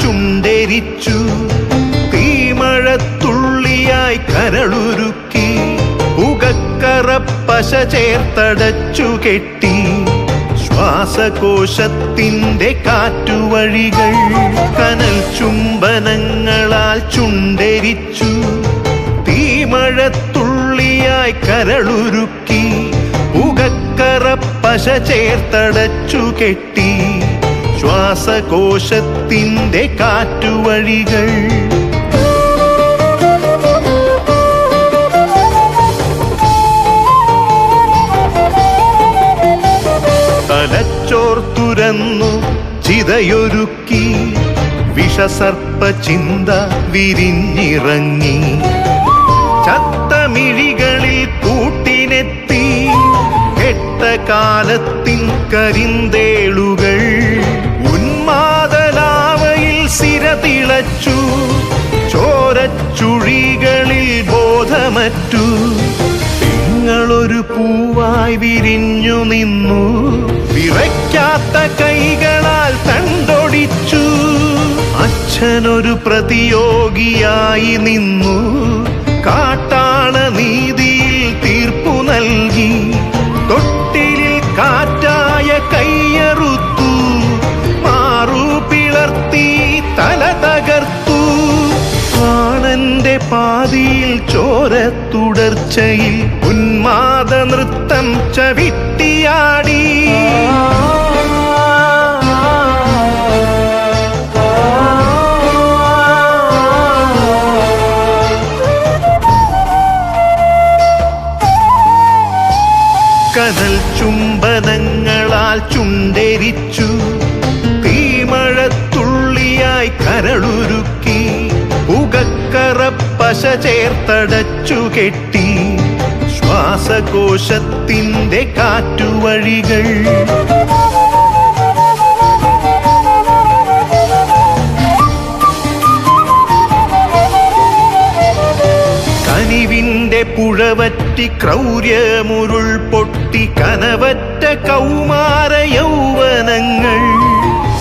ചുണ്ടെരിച്ചു, തീമഴത്തുള്ളിയായി കരളുരുക്കി, പുകക്കറപ്പശ ചേർത്തടച്ചു കെട്ടി, ശ്വാസകോശത്തിൻ്റെ കാറ്റുവഴികൾ കനൽ ചുംബനങ്ങളാൽ ചുണ്ടെരിച്ചു, തീമഴത്തുള്ളിയായി കരളുരുക്കി, പുകക്കറപ്പശ ചേർത്തടച്ചു കെട്ടി, ശ്വാസകോശത്തിൻ്റെ കാറ്റുവഴികൾ. തലച്ചോർത്തുരന്നു ചിതയൊരുക്കി, വിഷസർപ്പ ചിന്ത വിരിഞ്ഞിറങ്ങി, ചത്തമിഴികളിൽ കൂട്ടിനെത്തി, കെട്ട കാലത്തിൻ കരിന്തേളുകൾ, ഉന്മാദലാവയിൽ സിരതിളച്ചു, ചോരച്ചുഴികളിൽ ബോധമറ്റു, നിങ്ങളൊരു പൂവായി വിരിഞ്ഞു നിന്നു, വിറയ്ക്കാത്ത കൈകളാൽ തണ്ടൊടിച്ചു, അച്ഛനൊരു പ്രതിയോഗിയായി നിന്നു, കാട്ടാള നീതിയിൽ തീർപ്പു നൽകി, തൊട്ടിലിൽ കാറ്റായ കൈയറുത്തു, മാറു പിളർത്തി തല തകർത്തു, പ്രാണന്റെ പാതിയിൽ ചോരത്തുടർച്ചയിൽ ഉന്മാദ നൃത്തം ചവിട്ടിയാടി. കനൽ ചുംബനങ്ങളാൽ ചുണ്ടെരിച്ചു, തീമഴത്തുള്ളിയായി കരളുരുക്കി, പുകക്കറപ്പശ ചേർത്തടച്ചു കെട്ടി, ശ്വാസകോശത്തിൻ്റെ കാറ്റുവഴികൾ. കനിവിൻ്റെ പുഴവറ്റി ക്രൗര്യമുരുൾ പൊട്ടി, കനവറ്റ കൗമാര യൗവനങ്ങൾ,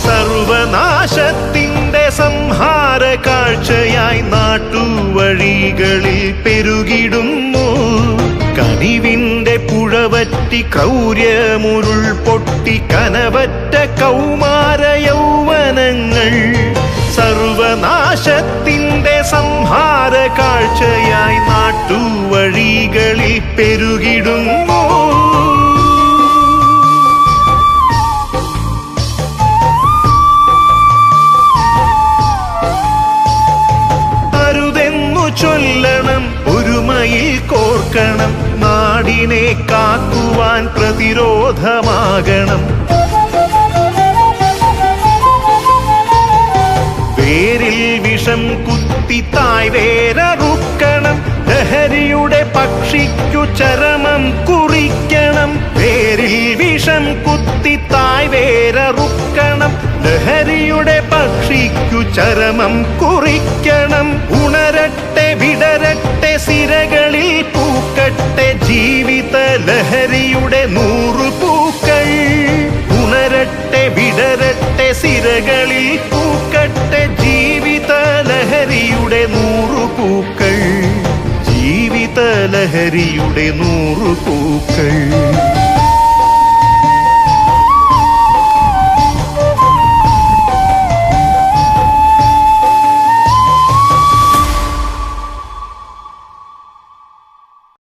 സർവനാശത്തിൻ്റെ സംഹാര കാഴ്ചയായി നാട്ടുവഴികളിൽ പെരുകിടുന്നു. കനിവിൻ്റെ പുഴവറ്റി ക്രൗര്യമുരുൾ പൊട്ടി, കനവറ്റ കൗമാര യൗവനങ്ങൾ, സർവനാശത്തിൻ്റെ സംഹാര കാഴ്ചയായി നാട്ടുവഴികളിൽ പെരുകിടുന്നു. അരുതെന്നു ചൊല്ലണം, ഒരുമയിൽ കോർക്കണം, നാടിനെ കാക്കുവാൻ പ്രതിരോധമാകണം. വേരിൽ വിഷം കുത്തി തായ് വേരറുക്കണം, ലഹരിയുടെ പക്ഷിക്കു ചരമം കുറിക്കണം. വേരിൽ വിഷം കുത്തി തായ് വേരറുക്കണം, ലഹരിയുടെ പക്ഷിക്കു ചരമം കുറിക്കണം. ഉണരട്ടെ വിടരട്ടെ സിരകളിൽ പൂക്കട്ടെ, ജീവിത ലഹരിയുടെ 100 പൂക്കൾ. ഉണരട്ടെ വിടരട്ടെ സിരകളിൽ പൂക്കട്ടെ, ജീവിത ലഹരിയുടെ 100 പൂക്കൾ, ജീവിത ലഹരിയുടെ 100 പൂക്കൾ.